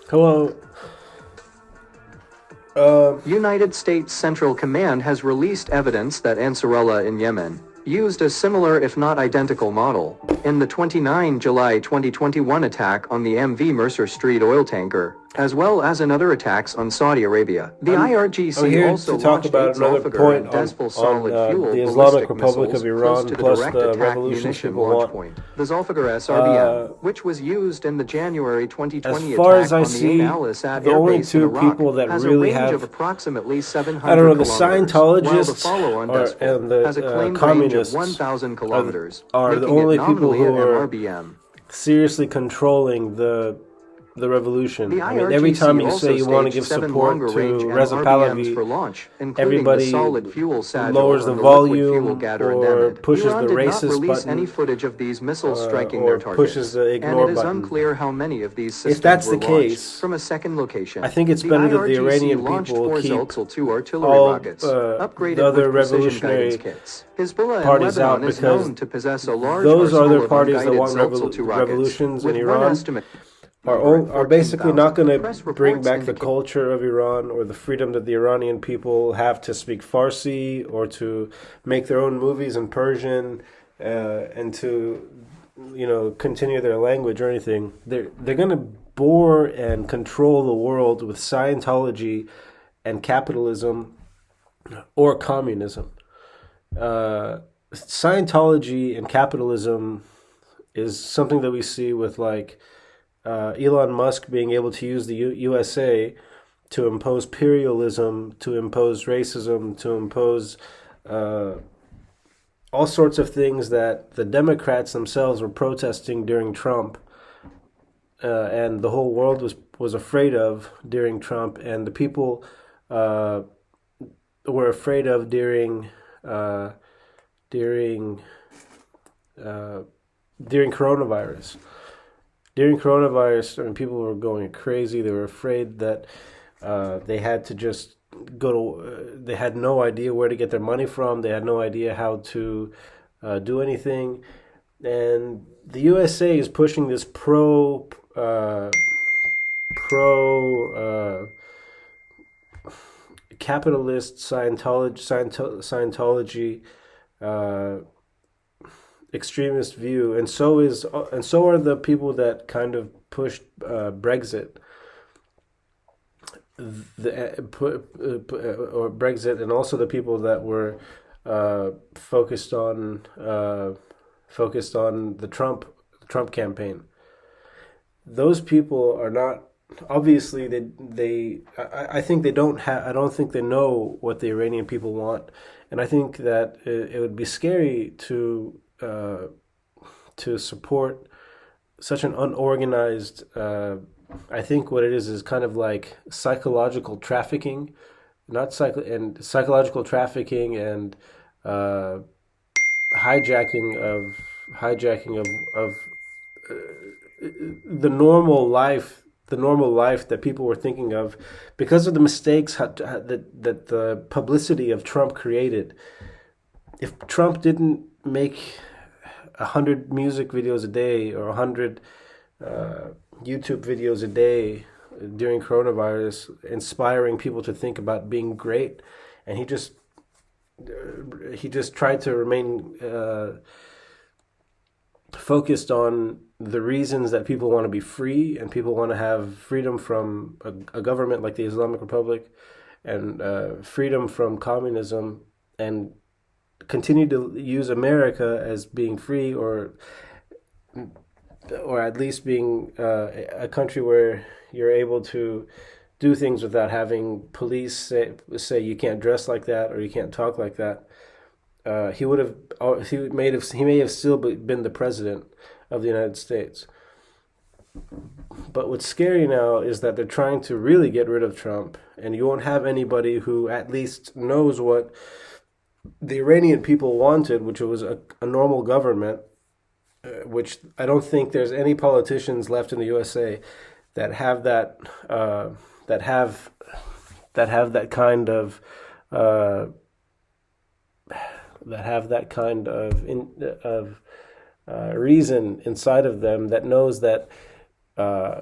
Hello. United States Central Command has released evidence that Ansarullah in Yemen used a similar if not identical model in the 29 July 2021 attack on the MV Mercer Street oil tanker, as well as in other attacks on Saudi Arabia. The I'm IRGC here also to talk launched 8 about another Zolfaghar point and on Despal solid fuel the Islamic ballistic Republic missiles of close Iran, to the plus direct the attack revolutions munition people launch want. point. The Zolfaghar SRBM, which was used in the January As 2020 far as attack I on the Ain see, al-Assad the air only base in two Iraq, people that has a really range of have, approximately I don't 700 know, the kilometers, while the Scientologists follow-on are Despal and the has a claimed range of communists 1,000 kilometers, are the making it only people nominally who an are MRBM. seriously controlling the The revolution. I mean, every time IRGC you say also you want to staged give 7 support longer-range to Reza MRBMs Pahlavi, for launch, including the everybody solid fuel lowers Sajal the and the liquid fuel volume Ghadar and or Demid. pushes the Iran did not racist release any button footage of these missiles striking their or pushes targets, the and ignore it is button. unclear how many of these If systems that's were the launched case, from a second I location. think it's The better that the IRGC Iranian launched people 4 keep Zoltsal 2 artillery all rockets, the upgraded other with precision guidance revolutionary kits. Hezbollah in parties out, Lebanon is because known to possess a large those other arsenal of parties that unguided want Zoltsal 2 rockets, revolutions in with one Iran estimate are basically not going to Press bring reports back the indicate culture of Iran or the freedom that the Iranian people have to speak Farsi or to make their own movies in Persian and to continue their language or anything. They're going to bore and control the world with Scientology and capitalism or communism. Scientology and capitalism is something that we see with Elon Musk being able to use the USA to impose imperialism, to impose racism, to impose uh, all sorts of things that the Democrats themselves were protesting during Trump, and the whole world was afraid of during Trump, and the people uh, were afraid of uh, during uh, during coronavirus. During coronavirus, I mean, people were going crazy. They were afraid that they had to just go to. They had no idea where to get their money from. They had no idea how to do anything. And the USA is pushing this pro capitalist Scientology uh, extremist view, and so are the people that kind of pushed Brexit, or Brexit, and also the people that were focused on the Trump campaign. Those people are not, obviously I think they don't have, I don't think they know what the Iranian people want, and I think that it would be scary to support such an unorganized. I think what it is kind of like psychological trafficking, not psychological trafficking and uh, hijacking of the normal life that people were thinking of, because of the mistakes that the publicity of Trump created. If Trump didn't make 100 music videos a day or 100 YouTube videos a day during coronavirus, inspiring people to think about being great, and he just tried to remain focused on the reasons that people want to be free and people want to have freedom from a government like the Islamic Republic, and freedom from communism, and continue to use America as being free, or at least being a country where you're able to do things without having police say you can't dress like that or you can't talk like that. He may have still been the president of the United States. But what's scary now is that they're trying to really get rid of Trump, and you won't have anybody who at least knows what the Iranian people wanted, which was a normal government, which I don't think there's any politicians left in the USA that have that have that kind of uh, reason inside of them, that knows that uh,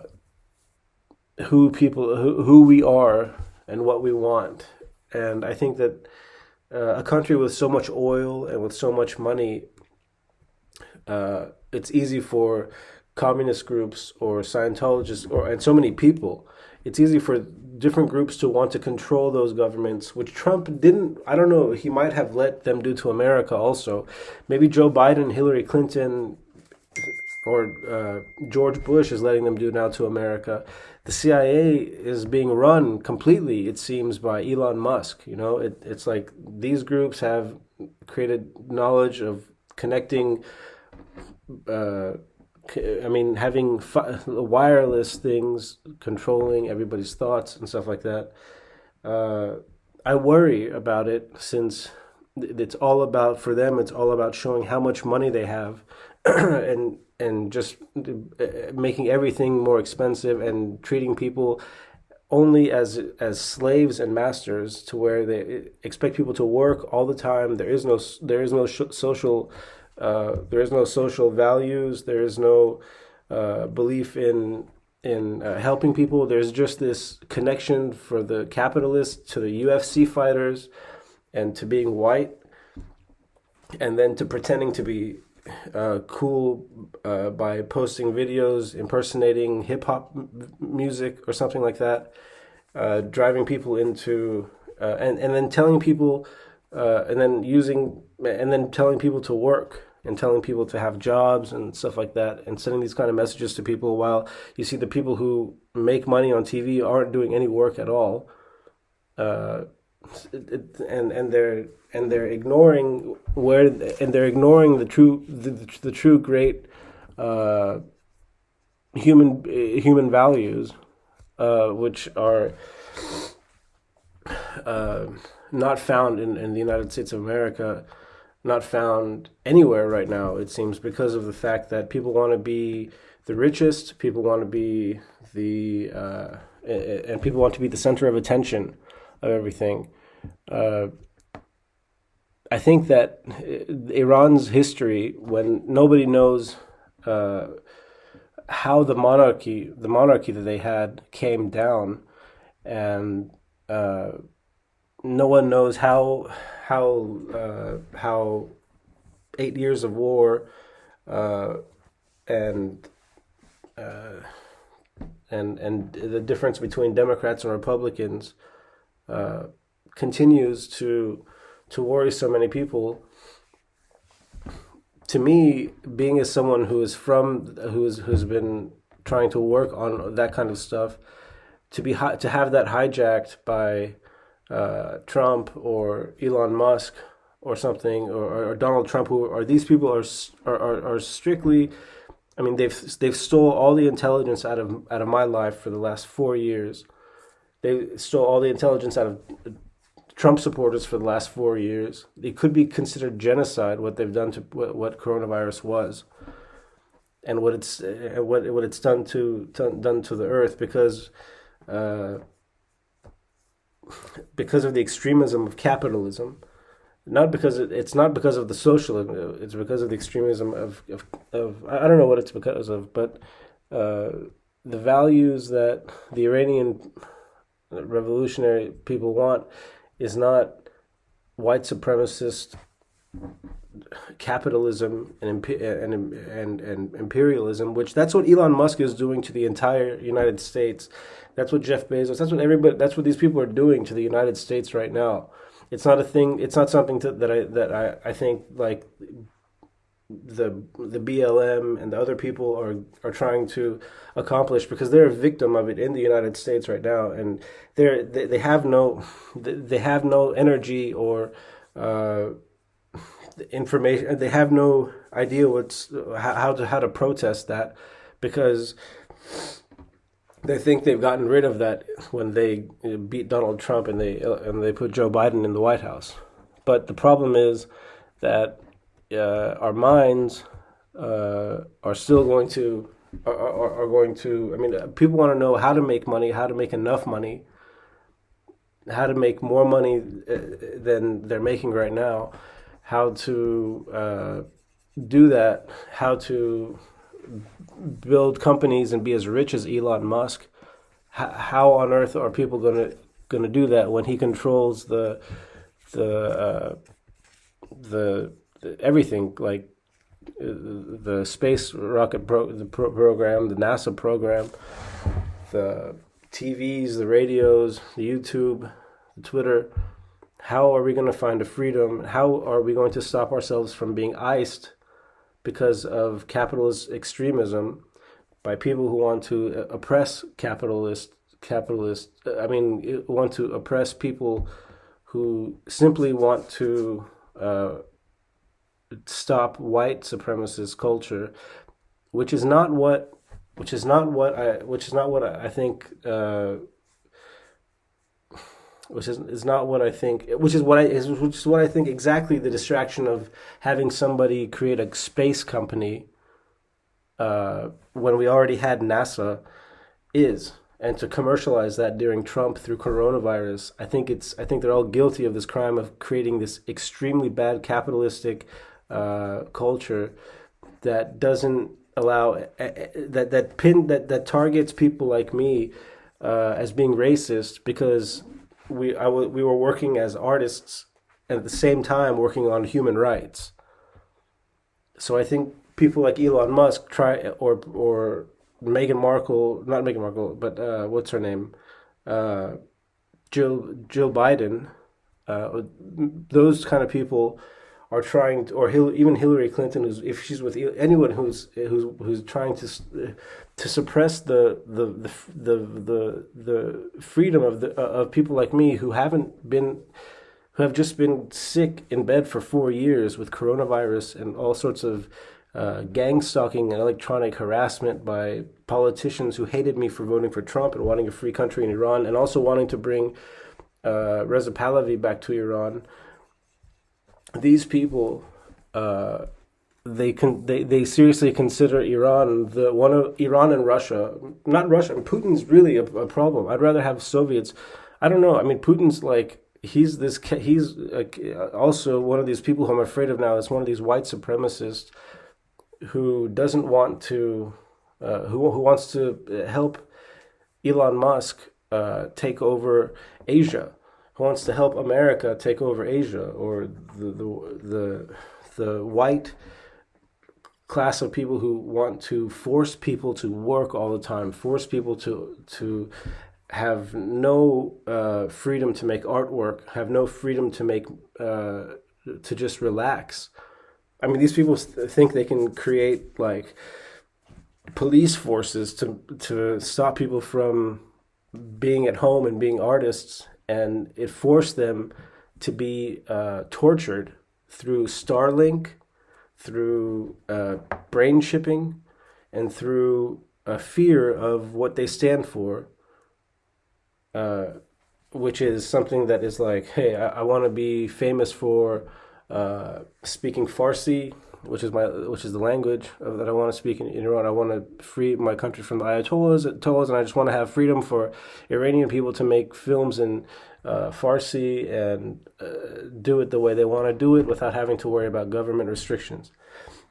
who we are and what we want. And I think that a country with so much oil and with so much money, it's easy for communist groups or Scientologists or and so many people. It's easy for different groups to want to control those governments, which Trump didn't. I don't know. He might have let them do to America also. Maybe Joe Biden, Hillary Clinton, or George Bush is letting them do now to America. The CIA is being run completely, it seems, by Elon Musk. It's like these groups have created knowledge of connecting. Having wireless things controlling everybody's thoughts and stuff like that. I worry about it since it's all about, for them, it's all about showing how much money they have and just making everything more expensive and treating people only as slaves and masters, to where they expect people to work all the time. There is no social values. There is no belief in helping people. There's just this connection for the capitalists to the UFC fighters and to being white, and then to pretending to be cool by posting videos impersonating hip hop music or something like that, driving people into and then telling people and then telling people to work and telling people to have jobs and stuff like that, and sending these kind of messages to people, while you see the people who make money on TV aren't doing any work at all. And they're ignoring the true great human values, which are not found in the United States of America, not found anywhere right now, it seems, because of the fact that people want to be the richest, people want to be and people want to be the center of attention of everything. I think that Iran's history, when nobody knows how the monarchy that they had came down, and no one knows how 8 years of war and the difference between Democrats and Republicans continues to worry so many people. To me, being as someone who's been trying to work on that kind of stuff, to have that hijacked by Trump or Elon Musk or something, or Donald Trump, who are these people are strictly. I mean, they've stole all the intelligence out of my life for the last 4 years. They stole all the intelligence out of Trump supporters for the last 4 years. It could be considered genocide what they've done to what coronavirus was, and what it's done to the earth, because of the extremism of capitalism. Not because it's not because of the socialism. It's because of the extremism of I don't know what it's because of, but the values that the Iranian revolutionary people want is not white supremacist capitalism and imperialism, which that's what Elon Musk is doing to the entire United States. That's what Jeff Bezos. That's what these people are doing to the United States right now. It's not a thing. It's not something that I think like the BLM and the other people are trying to accomplish, because they're a victim of it in the United States right now, and they have no energy or information. They have no idea how to protest that, because they think they've gotten rid of that when they beat Donald Trump and they put Joe Biden in the White House. But the problem is that our minds are still going to are going to. I mean, people want to know how to make money, how to make enough money, how to make more money than they're making right now, how to do that, how to build companies and be as rich as Elon Musk, how on earth are people gonna do that when he controls the the everything, like the space rocket program, the NASA program, the TVs, the radios, the YouTube, the Twitter. How are we going to find a freedom? How are we going to stop ourselves from being iced because of capitalist extremism by people who want to oppress want to oppress people who simply want to stop white supremacist culture, which is not what I think. Which is not what I think. Which is what I think exactly the distraction of having somebody create a space company when we already had NASA is, and to commercialize that during Trump through coronavirus. I think they're all guilty of this crime of creating this extremely bad capitalistic culture that doesn't allow that targets people like me as being racist because we were working as artists and at the same time working on human rights. So I think people like Elon Musk or Meghan Markle, not Meghan Markle, but what's her name, uh, Jill Biden, those kind of people are trying to, or even Hillary Clinton, who's if she's with anyone who's trying to suppress the freedom of people like me who have just been sick in bed for 4 years with coronavirus and all sorts of gang stalking and electronic harassment by politicians who hated me for voting for Trump and wanting a free country in Iran and also wanting to bring Reza Pahlavi back to Iran. These people, they seriously consider Iran Iran and Russia, not Russia. Putin's really a problem. I'd rather have Soviets. I don't know. I mean, Putin's like he's also one of these people who I'm afraid of now. Is one of these white supremacists who doesn't want to who wants to help Elon Musk take over Asia, who wants to help America take over Asia, or the white class of people who want to force people to work all the time, force people to have no freedom to make artwork, have no freedom to make to just relax. I mean, these people think they can create like police forces to stop people from being at home and being artists, and it forced them to be tortured through Starlink, through brain chipping, and through a fear of what they stand for, which is something that is like, hey, I want to be famous for speaking Farsi, which is the language that I want to speak in Iran. I want to free my country from the Ayatollahs, and I just want to have freedom for Iranian people to make films in Farsi and do it the way they want to do it without having to worry about government restrictions.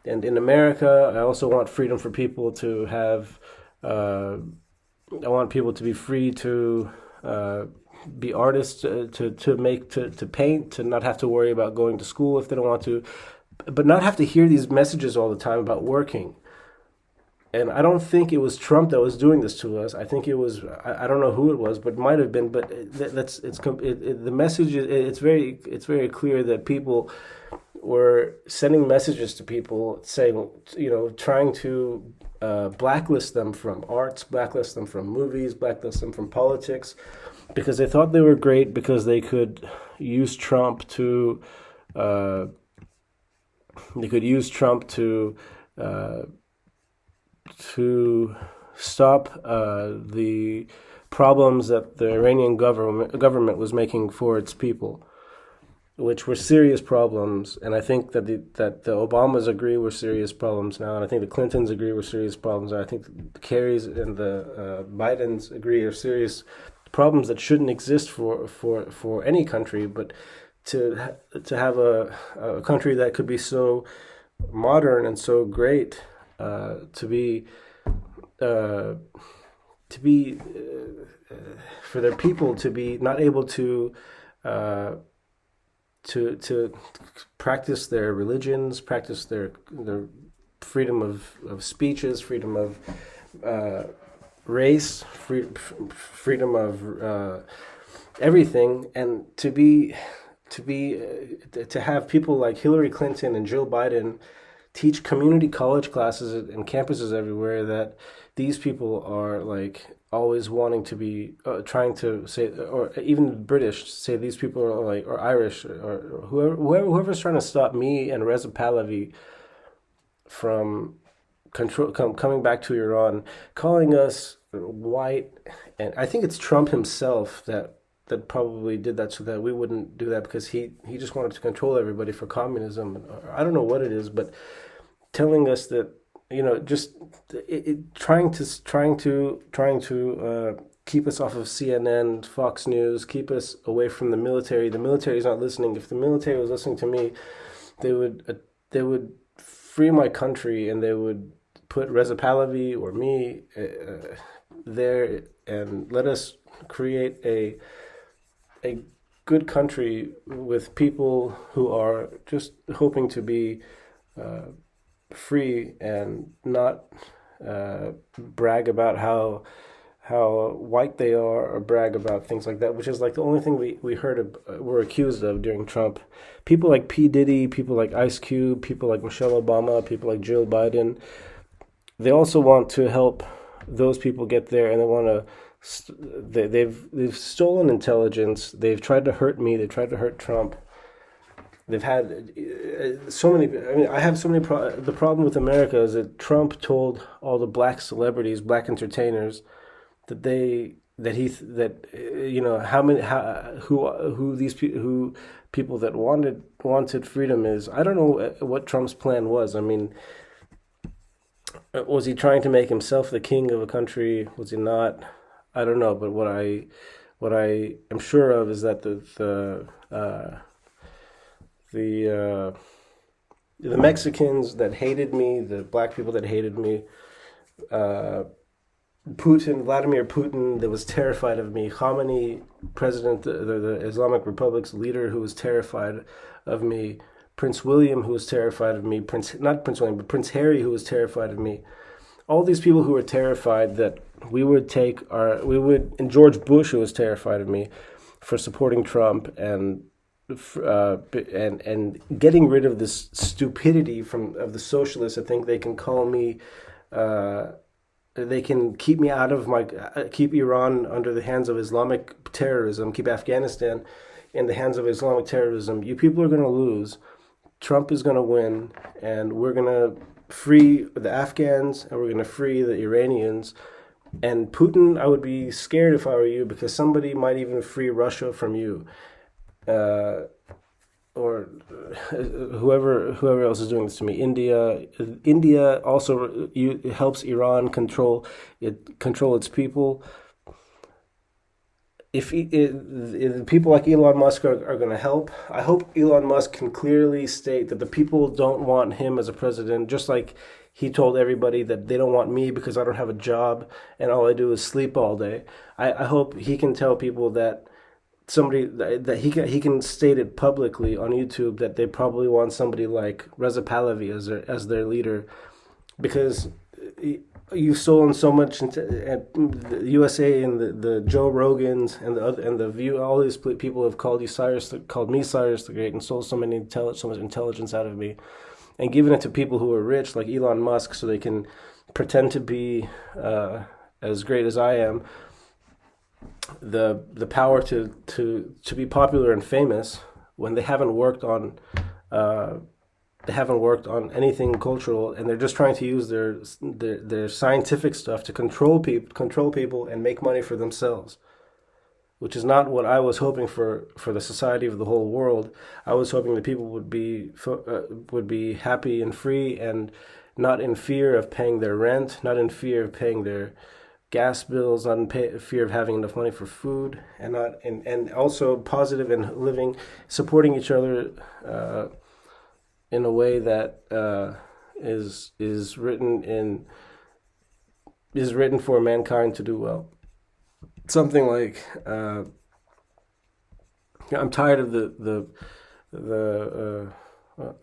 And in America, I also want freedom for people to have. I want people to be free to be artists, to paint, to not have to worry about going to school if they don't want to, but not have to hear these messages all the time about working. And I don't think it was Trump that was doing this to us. I think it was, I don't know who it was, but it might have been. But the message. It's very clear that people were sending messages to people saying, trying to blacklist them from arts, blacklist them from movies, blacklist them from politics, because they thought they were great because they could use Trump to. They could use Trump to stop the problems that the Iranian government was making for its people, which were serious problems. And I think that the Obamas agree were serious problems now, and I think the Clintons agree were serious problems, and I think the Kerrys and the Bidens agree are serious problems that shouldn't exist for any country, but to have a country that could be so modern and so great, to be for their people to be not able uh, to practice their religions, practice their freedom of speeches, freedom of uh, race, freedom of everything, and to have people like Hillary Clinton and Joe Biden teach community college classes and campuses everywhere that these people are like always wanting to be trying to say, or even British say these people are like, or Irish, or whoever's trying to stop me and Reza Pahlavi from coming back to Iran, calling us white. And I think it's Trump himself that probably did that so that we wouldn't do that, because he just wanted to control everybody for communism. I don't know what it is, but telling us that, just trying to keep us off of CNN, Fox News, keep us away from the military. The military is not listening. If the military was listening to me, they would free my country, and they would put Reza Pahlavi or me there, and let us create a good country with people who are just hoping to be free and not brag about how white they are, or brag about things like that, which is like the only thing we heard were accused of during Trump. People like P. Diddy, people like Ice Cube, people like Michelle Obama, people like Jill Biden, they also want to help those people get there, and they want to. They've stolen intelligence. They've tried to hurt me. They tried to hurt Trump. They've had so many. I mean, I have so many. The problem with America is that Trump told all the black celebrities, black entertainers, who these who people that wanted freedom is. I don't know what Trump's plan was. I mean, was he trying to make himself the king of a country? Was he not? I don't know. But what I am sure of is that the Mexicans that hated me, the black people that hated me, uh, Vladimir Putin, that was terrified of me, Khamenei, president, the Islamic Republic's leader, who was terrified of me, Prince William, who was terrified of me, not Prince William, but Prince Harry, who was terrified of me. All these people who were terrified that and George Bush, who was terrified of me for supporting Trump, and getting rid of this stupidity of the socialists. I think they can call me. They can keep me out of keep Iran under the hands of Islamic terrorism, keep Afghanistan in the hands of Islamic terrorism. You people are going to lose. Trump is going to win, and we're going to free the Afghans, and we're going to free the Iranians. And Putin, I would be scared if I were you, because somebody might even free Russia from you. Or whoever else is doing this to me. India also helps Iran control its people. If people like Elon Musk are going to help, I hope Elon Musk can clearly state that the people don't want him as a president, just like he told everybody that they don't want me because I don't have a job and all I do is sleep all day. I hope he can tell people that he can state it publicly on YouTube that they probably want somebody like Reza Pahlavi as their leader, because you've stolen so much at the USA, and the Joe Rogans and the View. All these people have called me Cyrus the Great, and stole so much intelligence out of me, and given it to people who are rich like Elon Musk, so they can pretend to be as great as I am. The power to be popular and famous when they haven't worked on anything cultural, and they're just trying to use their scientific stuff to control people and make money for themselves, which is not what I was hoping for the society of the whole world. I was hoping that people would be happy and free, and not in fear of paying their rent, not in fear of paying their gas bills, not in fear of having enough money for food, and also positive and supporting each other in a way that is written for mankind to do well. something like, I'm tired of the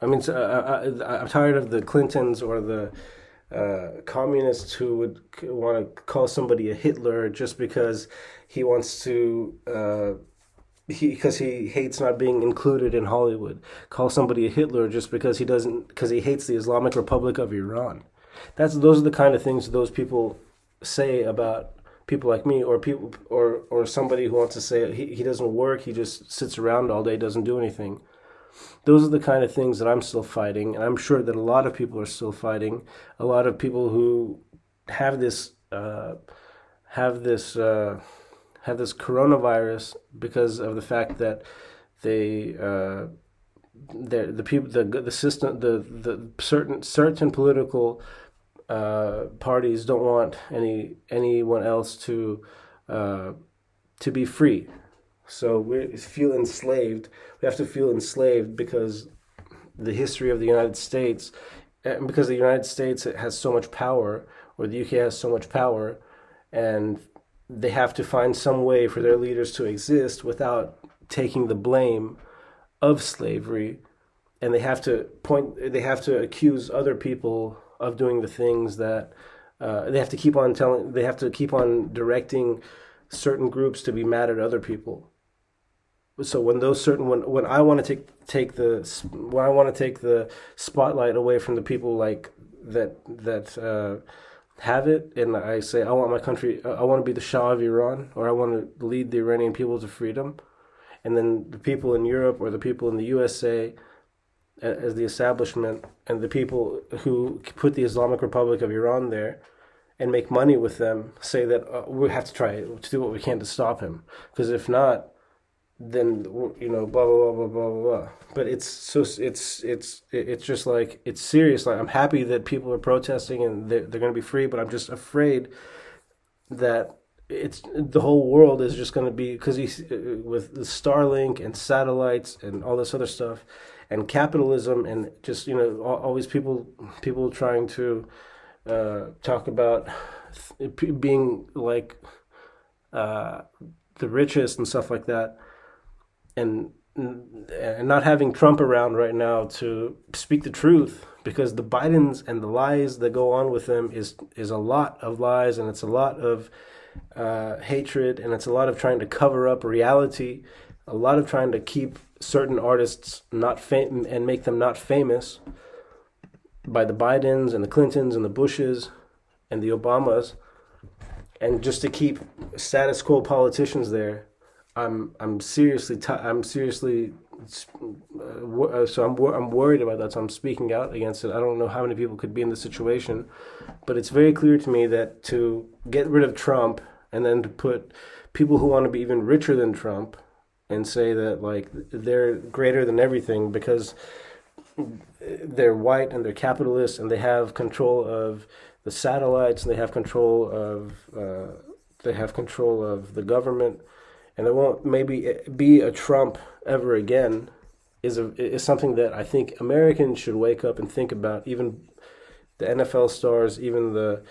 I mean, I'm tired of the Clintons or the communists who would want to call somebody a Hitler just because he wants to, because he hates not being included in Hollywood. Call somebody a Hitler just because he doesn't, because he hates the Islamic Republic of Iran. Those are the kind of things those people say about people like me, or people, or somebody who wants to say he doesn't work, he just sits around all day, doesn't do anything. Those are the kind of things that I'm still fighting, and I'm sure that a lot of people are still fighting. A lot of people who have this have this have this coronavirus because of the fact that they the people the system the certain political parties don't want anyone else to be free. So we feel enslaved. We have to feel enslaved because the history of the United States, and because the United States has so much power, or the UK has so much power, and they have to find some way for their leaders to exist without taking the blame of slavery, and they have to accuse other people of doing the things that they have to keep on directing certain groups to be mad at other people. So when I want to take the spotlight away from the people like that have it, and I say I want my country, I want to be the Shah of Iran, or I want to lead the Iranian people to freedom, and then the people in Europe or the people in the USA as the establishment, and the people who put the Islamic Republic of Iran there and make money with them say that we have to try to do what we can to stop him, because if not, then blah blah blah blah blah blah. But it's just like, it's serious. Like, I'm happy that people are protesting and they're going to be free, but I'm just afraid that it's the whole world is just going to be, because he's with the Starlink and satellites and all this other stuff and capitalism, and just all these people trying to talk about being like the richest and stuff like that, and not having Trump around right now to speak the truth, because the Bidens and the lies that go on with them is a lot of lies, and it's a lot of hatred, and it's a lot of trying to cover up reality, a lot of trying to keep certain artists not and make them not famous, by the Bidens and the Clintons and the Bushes and the Obamas, and just to keep status quo politicians there. I'm seriously so I'm worried about that. So I'm speaking out against it. I don't know how many people could be in this situation, but it's very clear to me that to get rid of Trump and then to put people who want to be even richer than Trump and say that like they're greater than everything because they're white and they're capitalists and they have control of the satellites and they have control of the government, and there won't maybe be a Trump ever again, is something that I think Americans should wake up and think about. Even the NFL stars, even the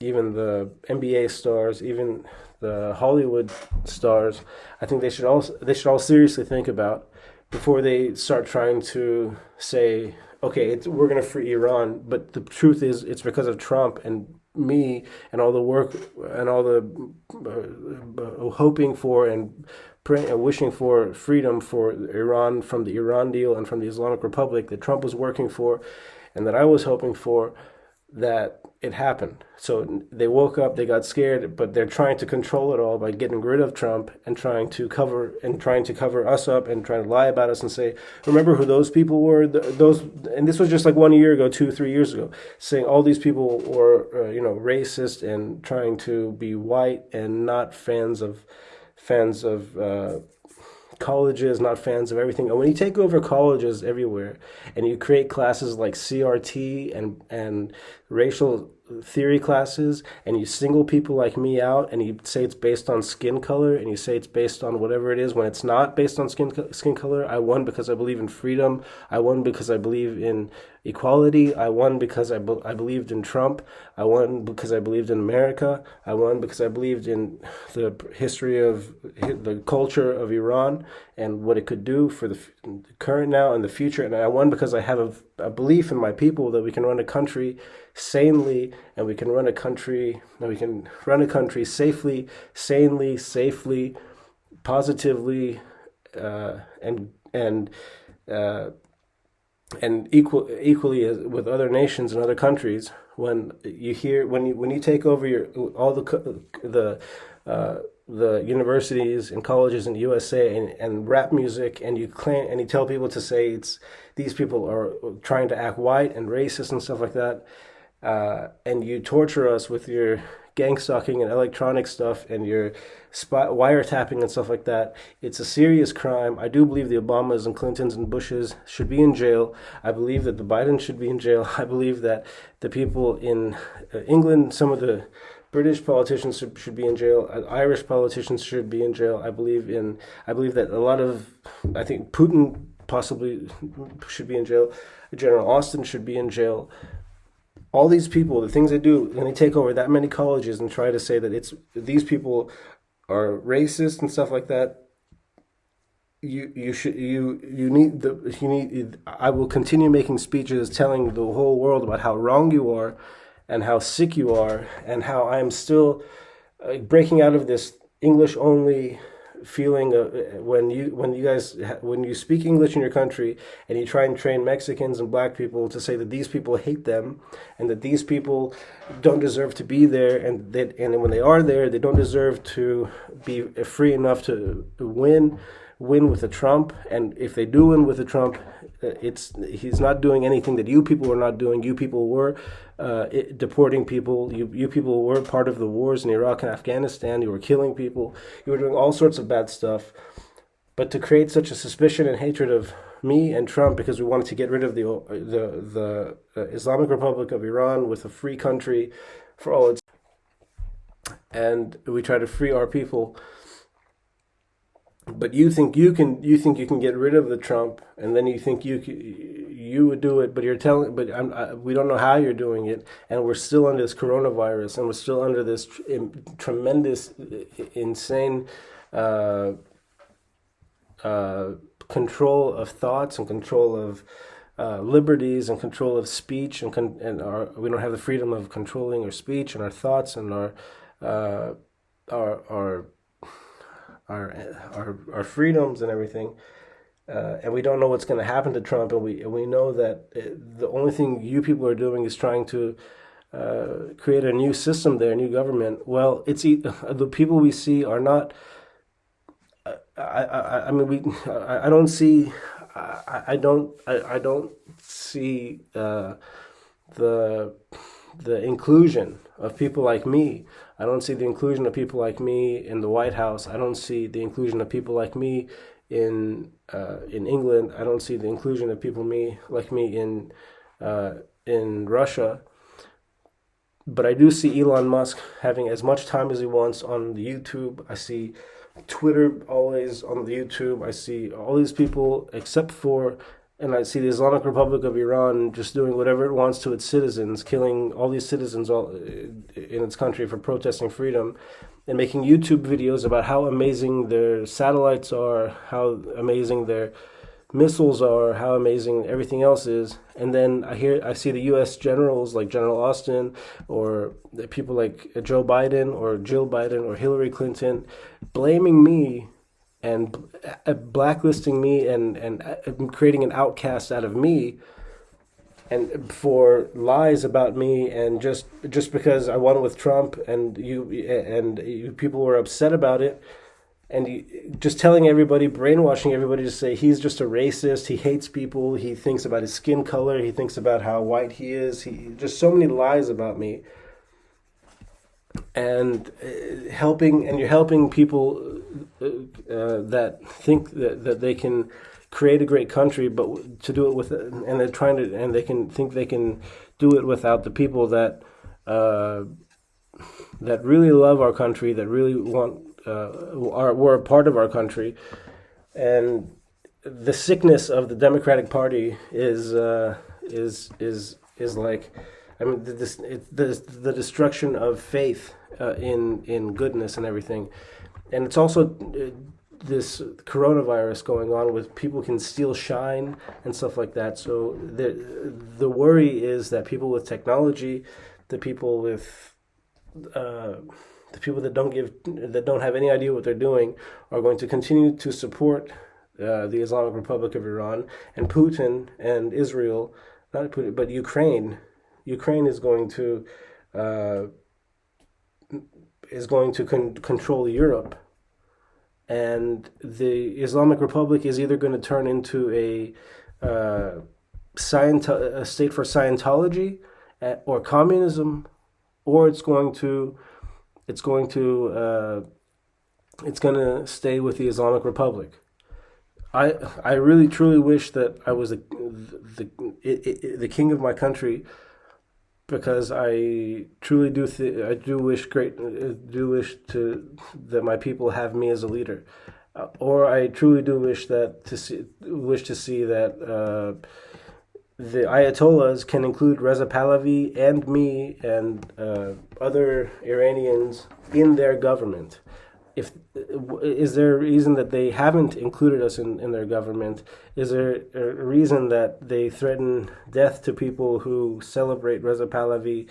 NBA stars, even the Hollywood stars. I think they should all seriously think about before they start trying to say, okay, we're going to free Iran, but the truth is it's because of Trump and me and all the work and all the hoping for and praying and wishing for freedom for Iran from the Iran deal and from the Islamic Republic that Trump was working for and that I was hoping for, that it happened. So they woke up, they got scared, but they're trying to control it all by getting rid of Trump and trying to cover us up and trying to lie about us and say, remember who those people were? Those, and this was just like 1 year ago, 2, 3 years ago, saying all these people were racist and trying to be white and not fans of colleges, not fans of everything. And when you take over colleges everywhere and you create classes like CRT and racial theory classes and you single people like me out and you say it's based on skin color and you say it's based on whatever it is when it's not based on skin color. I won because I believe in freedom. I won because I believe in equality. I won because I believed in Trump. I won because I believed in America. I won because I believed in the history of the culture of Iran and what it could do for the current now and the future. And I won because I have a belief in my people that we can run a country sanely, and we can run a country safely, sanely, safely, positively, and equally as with other nations and other countries. When you take over all the universities and colleges in the USA and rap music, and you tell people to say these people are trying to act white and racist and stuff like that, and you torture us with your gang stalking and electronic stuff and your wiretapping and stuff like that. It's a serious crime. I do believe the Obamas and Clintons and Bushes should be in jail. I believe that the Bidens should be in jail. I believe that the people in England, some of the British politicians should be in jail. Irish politicians should be in jail. I believe that I think Putin possibly should be in jail. General Austin should be in jail. All these people, the things they do when they take over that many colleges and try to say that these people are racist and stuff like that. I will continue making speeches telling the whole world about how wrong you are and how sick you are and how I am still breaking out of this English only feeling when you speak English in your country and you try and train Mexicans and black people to say that these people hate them and that these people don't deserve to be there, and when they are there they don't deserve to be free enough to win with a Trump. And if they do win with a Trump, he's not doing anything that you people were not doing. You people were deporting people. You people were part of the wars in Iraq and Afghanistan. You were killing people. You were doing all sorts of bad stuff. But to create such a suspicion and hatred of me and Trump because we wanted to get rid of the Islamic Republic of Iran with a free country for all its, and we try to free our people. But you think you can get rid of the Trump, and then you think you would do it, but we don't know how you're doing it, and we're still under this coronavirus, and we're still under this tremendous, insane control of thoughts and control of liberties and control of speech, and we don't have the freedom of controlling our speech and our thoughts and our freedoms and everything, and we don't know what's going to happen to Trump, and we know that the only thing you people are doing is trying to create a new system there, a new government. Well, the people we see are not. I don't see the inclusion of people like me. I don't see the inclusion of people like me in the White House. I don't see the inclusion of people like me in England. I don't see the inclusion of people like me in Russia. But I do see Elon Musk having as much time as he wants on the YouTube. I see Twitter always on the YouTube. I see all these people and I see the Islamic Republic of Iran just doing whatever it wants to its citizens, killing all these citizens in its country for protesting freedom, and making YouTube videos about how amazing their satellites are, how amazing their missiles are, how amazing everything else is. And then I see the U.S. generals like General Austin, or people like Joe Biden or Jill Biden or Hillary Clinton blaming me and blacklisting me and creating an outcast out of me, and for lies about me, and just because I won with Trump, and you people were upset about it, and just telling everybody, brainwashing everybody to say he's just a racist, he hates people, he thinks about his skin color, he thinks about how white he is, just so many lies about me. And you're helping people that think that they can create a great country, but to do it with, and they can do it without the people that uh, that really love our country, that really want were a part of our country, and the sickness of the Democratic Party is like, I mean, the destruction of faith in goodness and everything, and it's also this coronavirus going on with people can steal shine and stuff like that. So the worry is that people with technology, the people with the people that don't have any idea what they're doing are going to continue to support the Islamic Republic of Iran and Putin and Israel, not Putin, but Ukraine. Ukraine uh, is going to control Europe, and the Islamic Republic is either going to turn into a state for Scientology or communism, or it's going to stay with the Islamic Republic. I really truly wish that I was the king of my country, because I truly I do wish that my people have me as a leader, or I truly do wish to see that the Ayatollahs can include Reza Pahlavi and me and other Iranians in their government. If is there a reason that they haven't included us in their government? Is there a reason that they threaten death to people who celebrate Reza Pahlavi?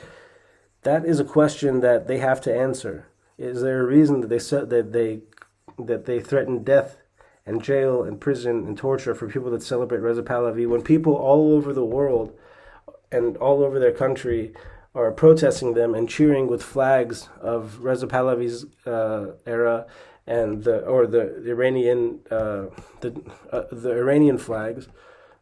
That is a question that they have to answer. Is there a reason that they threaten death and jail and prison and torture for people that celebrate Reza Pahlavi, when people all over the world and all over their country are protesting them and cheering with flags of Reza Pahlavi's era and the Iranian flags,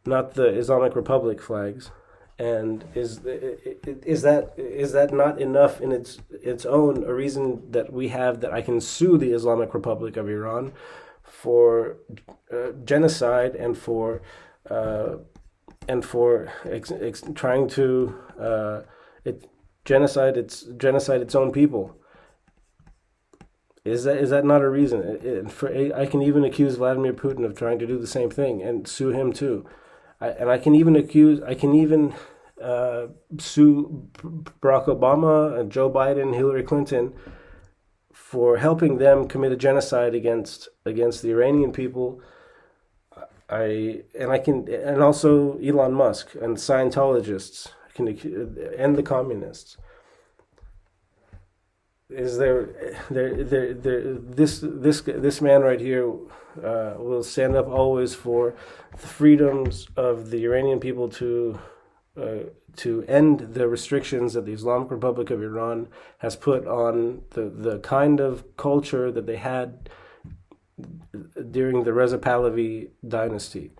not the Islamic Republic flags? And is that not enough in its own, a reason that we have that I can sue the Islamic Republic of Iran for genocide and for trying to genocide its own people? Is that not a reason? I can even accuse Vladimir Putin of trying to do the same thing and sue him too. I can even sue Barack Obama and Joe Biden, Hillary Clinton, for helping them commit a genocide against the Iranian people. And also Elon Musk and Scientologists and the communists. Is this man right here will stand up always for the freedoms of the Iranian people to end the restrictions that the Islamic Republic of Iran has put on the kind of culture that they had during the Reza Pahlavi dynasty.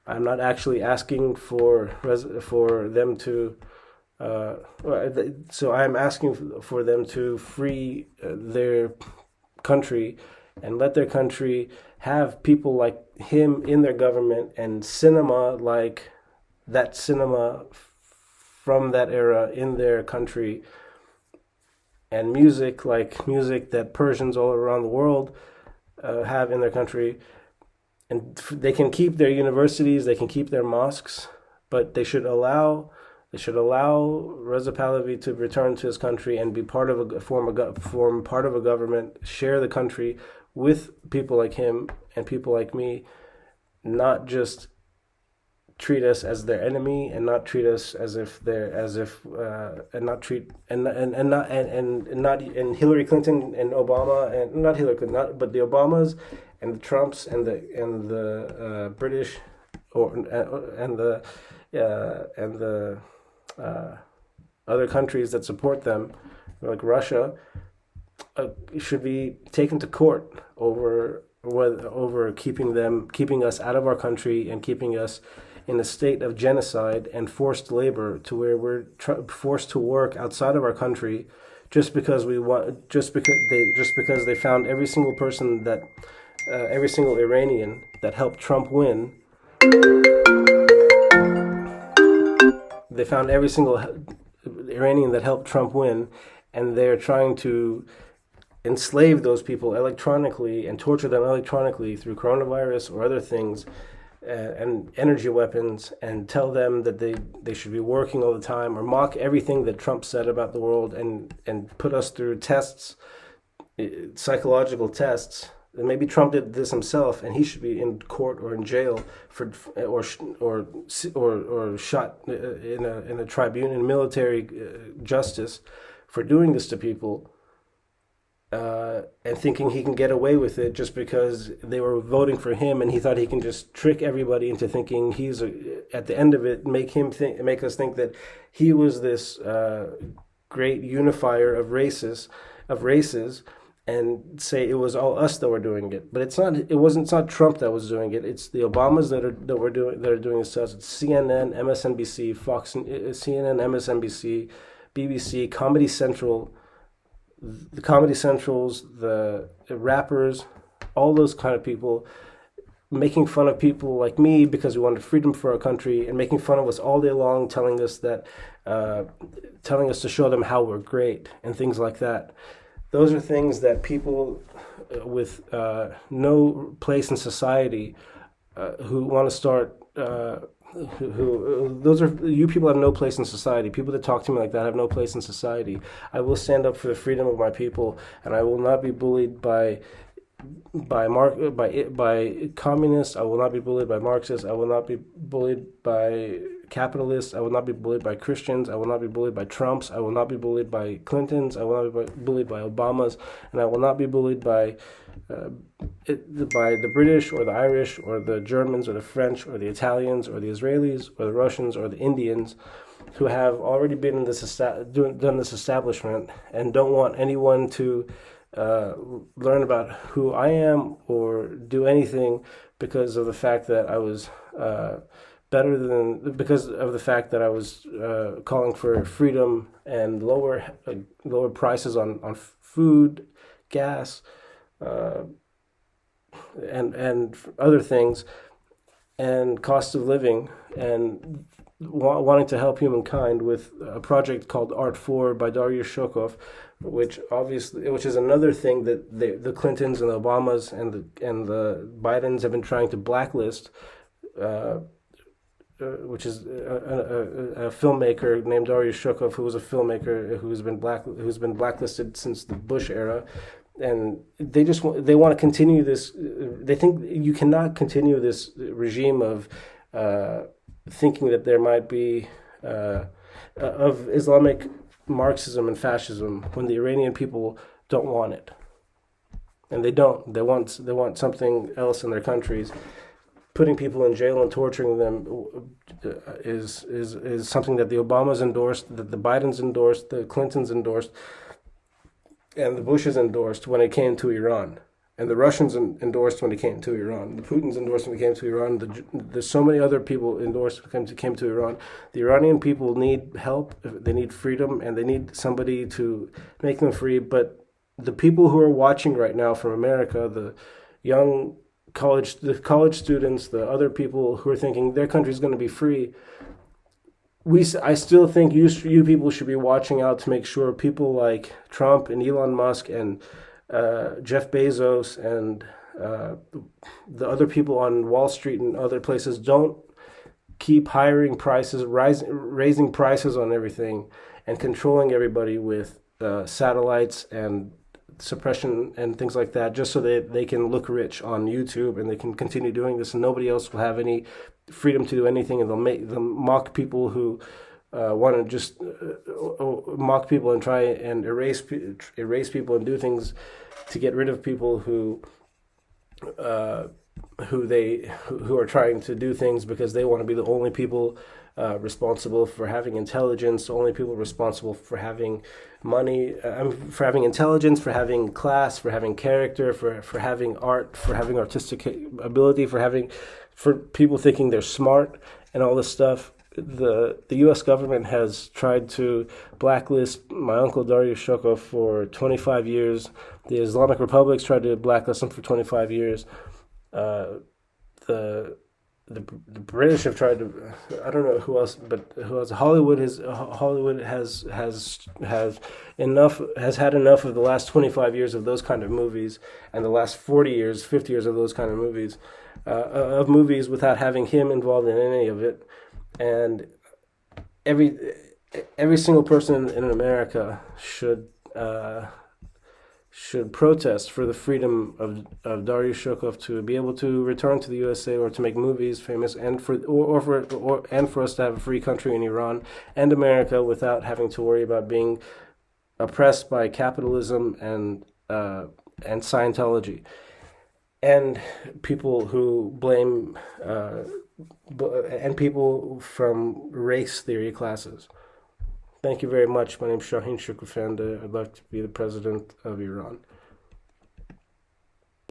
I'm not actually asking for them to. So I'm asking for them to free their country and let their country have people like him in their government, and cinema like that cinema from that era in their country, and music like music that Persians all around the world have in their country. And they can keep their universities, they can keep their mosques, but they should allow Reza Pahlavi to return to his country and be part of form part of a government, share the country with people like him and people like me, not just treat us as their enemy, and not treat us as if and not treat and Hillary Clinton and Obama, and not Hillary Clinton, but the Obamas and the Trumps and the British and the other countries that support them, like Russia, should be taken to court over keeping us out of our country and keeping us in a state of genocide and forced labor, to where we're forced to work outside of our country just because they found every single person that every single Iranian that helped Trump win. They found every single Iranian that helped Trump win, and they're trying to enslave those people electronically and torture them electronically through coronavirus or other things, and energy weapons, and tell them that they should be working all the time, or mock everything that Trump said about the world, and put us through tests, psychological tests. And maybe Trump did this himself, and he should be in court or in jail for, or shot in a tribunal, in military justice, for doing this to people, and thinking he can get away with it just because they were voting for him, and he thought he can just trick everybody into thinking he's at the end of it, make us think that he was this great unifier of races, and say it was all us that were doing it. But it's not. It's not Trump that was doing it. It's the Obamas that are doing this to us. It's CNN, MSNBC, Fox, CNN, MSNBC, BBC, Comedy Central, the Comedy Centrals, the rappers, all those kind of people, making fun of people like me because we wanted freedom for our country, and making fun of us all day long, telling us to show them how we're great and things like that. Those are things that people with no place in society who want to start. Those are you people have no place in society. People that talk to me like that have no place in society. I will stand up for the freedom of my people, and I will not be bullied by communists. I will not be bullied by Marxists. I will not be bullied by capitalists. I will not be bullied by Christians. I will not be bullied by Trumps. I will not be bullied by Clintons. I will not be bullied by Obamas, and I will not be bullied by the British or the Irish or the Germans or the French or the Italians or the Israelis or the Russians or the Indians, who have already been in this done this establishment and don't want anyone to learn about who I am or do anything because of the fact that I was calling for freedom and lower prices on food, gas, and other things, and cost of living, and wanting to help humankind with a project called Art 4 by Darius Shokov, which is another thing that the Clintons and the Obamas and the Bidens have been trying to blacklist, which is a filmmaker named Darius Shokov, who was a filmmaker who's been blacklisted since the Bush era. And they want to continue this. They think you cannot continue this regime of thinking that there might be of Islamic Marxism and fascism when the Iranian people don't want it, and they don't. They want something else in their countries. Putting people in jail and torturing them is something that the Obamas endorsed, that the Bidens endorsed, the Clintons endorsed, and the Bushes endorsed when it came to Iran, and the Russians endorsed when it came to Iran. The Putins endorsed when it came to Iran. There's so many other people endorsed when it came to Iran. The Iranian people need help. They need freedom, and they need somebody to make them free. But the people who are watching right now from America, the young college students, the other people who are thinking their country is going to be free, I still think you people should be watching out to make sure people like Trump and Elon Musk and Jeff Bezos and the other people on Wall Street and other places don't keep raising prices on everything and controlling everybody with satellites and suppression and things like that, just so that they can look rich on YouTube, and they can continue doing this, and nobody else will have any freedom to do anything, and they'll mock people who want to just mock people and try and erase people and do things to get rid of people who are trying to do things because they want to be the only people responsible for having intelligence, the only people responsible for having money, for having intelligence, for having class, for having character, for having art, for having artistic ability, for people thinking they're smart and all this stuff. The U.S. government has tried to blacklist my uncle Darius Shokov for 25 years. The Islamic Republic's tried to blacklist him for 25 years. The the British have tried to. I don't know who else, but who else? Hollywood has enough has had enough of the last 25 years of those kind of movies, and the last 40 years, 50 years of those kind of movies without having him involved in any of it, and every every single person in America should protest for the freedom of Darius Shukov to be able to return to the USA or to make movies famous, and for us to have a free country in Iran and America without having to worry about being oppressed by capitalism and Scientology and people who blame and people from race theory classes. Thank you very much. My name is Shaheen Shukrafand. I'd like to be the president of Iran.